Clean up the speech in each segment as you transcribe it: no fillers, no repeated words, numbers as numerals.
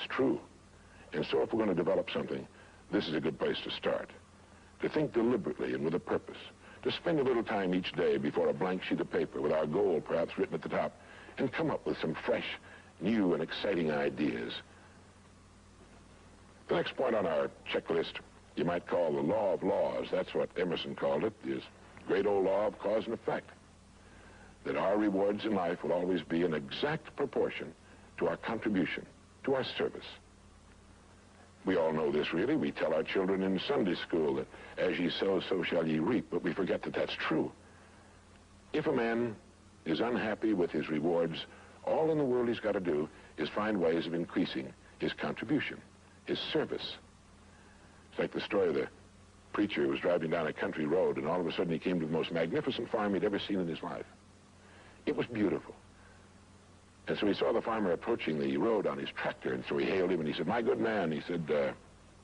It's true. And so if we're going to develop something, this is a good place to start. To think deliberately and with a purpose. To spend a little time each day before a blank sheet of paper with our goal perhaps written at the top, and come up with some fresh, new and exciting ideas. The next point on our checklist you might call the law of laws. That's what Emerson called it, is great old law of cause and effect. That our rewards in life will always be in exact proportion to our contribution, to our service. We all know this, really. We tell our children in Sunday school that as ye sow, so shall ye reap, but we forget that that's true. If a man is unhappy with his rewards, all in the world he's got to do is find ways of increasing his contribution, his service. It's like the story of the preacher who was driving down a country road, and all of a sudden he came to the most magnificent farm he'd ever seen in his life. It was beautiful. And so he saw the farmer approaching the road on his tractor, and so he hailed him, and he said, "My good man," he said,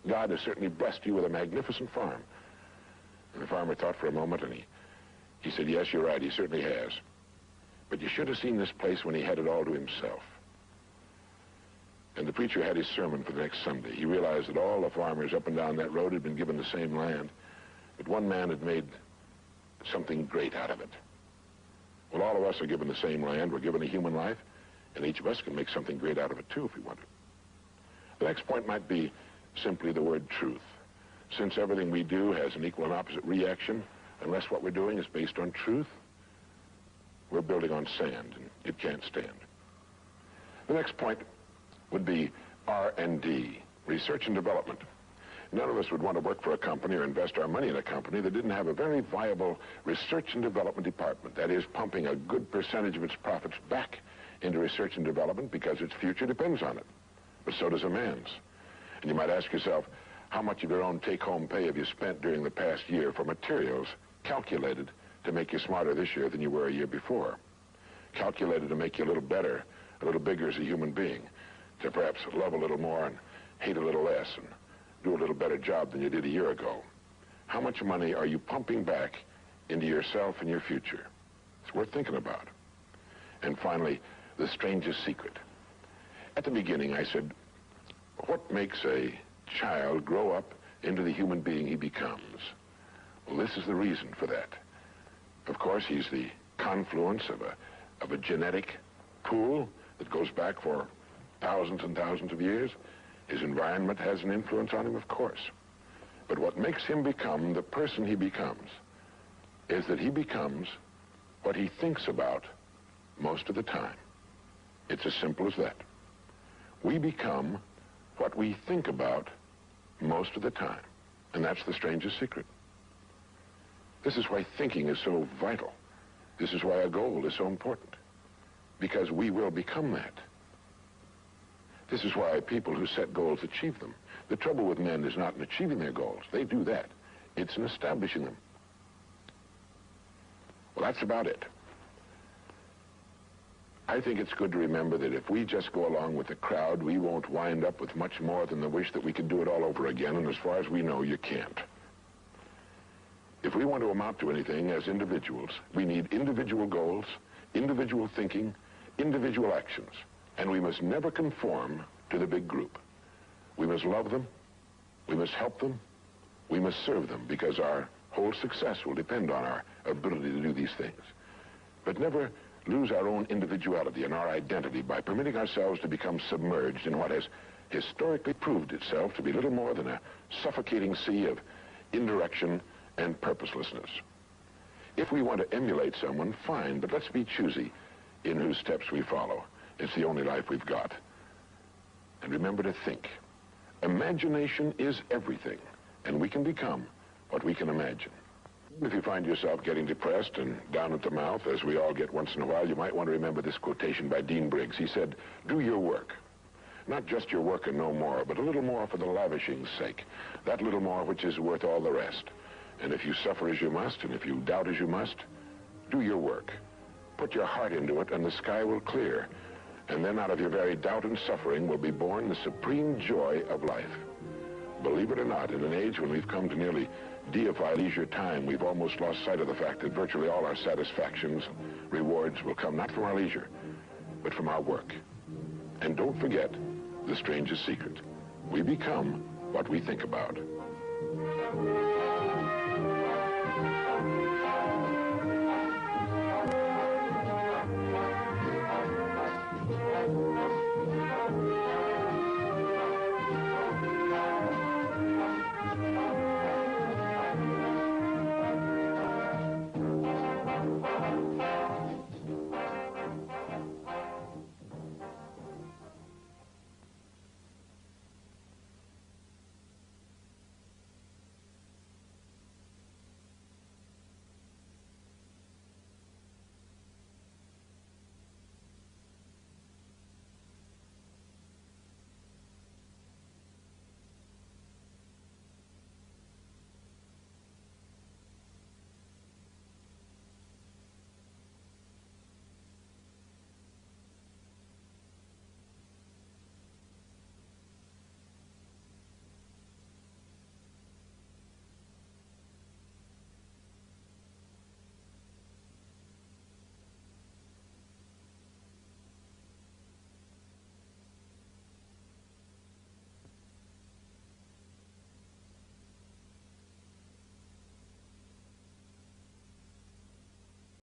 "God has certainly blessed you with a magnificent farm." And the farmer thought for a moment, and he said, "Yes, you're right, he certainly has. But you should have seen this place when he had it all to himself." And the preacher had his sermon for the next Sunday. He realized that all the farmers up and down that road had been given the same land, but one man had made something great out of it. Well, all of us are given the same land. We're given a human life, and each of us can make something great out of it, too, if we want to. The next point might be simply the word truth. Since everything we do has an equal and opposite reaction, unless what we're doing is based on truth, we're building on sand, and it can't stand. The next point would be R&D, research and development. None of us would want to work for a company or invest our money in a company that didn't have a very viable research and development department. That is, pumping a good percentage of its profits back into research and development because its future depends on it. But so does a man's. And you might ask yourself, how much of your own take-home pay have you spent during the past year for materials calculated to make you smarter this year than you were a year before? Calculated to make you a little better, a little bigger as a human being, to perhaps love a little more and hate a little less and do a little better job than you did a year ago. How much money are you pumping back into yourself and your future? It's worth thinking about. And finally, the strangest secret. At the beginning, I said, what makes a child grow up into the human being he becomes? Well, this is the reason for that. Of course, he's the confluence of a genetic pool that goes back for thousands and thousands of years. His environment has an influence on him, of course. But what makes him become the person he becomes is that he becomes what he thinks about most of the time. It's as simple as that. We become what we think about most of the time. And that's the strangest secret. This is why thinking is so vital. This is why a goal is so important. Because we will become that. This is why people who set goals achieve them. The trouble with men is not in achieving their goals. They do that. It's in establishing them. Well, that's about it. I think it's good to remember that if we just go along with the crowd, we won't wind up with much more than the wish that we could do it all over again, and as far as we know, you can't. If we want to amount to anything as individuals, we need individual goals, individual thinking, individual actions. And we must never conform to the big group. We must love them, we must help them, we must serve them, because our whole success will depend on our ability to do these things. But never lose our own individuality and our identity by permitting ourselves to become submerged in what has historically proved itself to be little more than a suffocating sea of indirection and purposelessness. If we want to emulate someone, fine, but let's be choosy in whose steps we follow. It's the only life we've got. And remember to think. Imagination is everything, and we can become what we can imagine. If you find yourself getting depressed and down at the mouth, as we all get once in a while, you might want to remember this quotation by Dean Briggs. He said, "Do your work. Not just your work and no more, but a little more for the lavishing's sake. That little more which is worth all the rest. And if you suffer as you must, and if you doubt as you must, do your work. Put your heart into it, and the sky will clear. And then out of your very doubt and suffering will be born the supreme joy of life." Believe it or not, in an age when we've come to nearly deify leisure time, we've almost lost sight of the fact that virtually all our satisfactions, rewards will come not from our leisure, but from our work. And don't forget, the strangest secret. We become what we think about.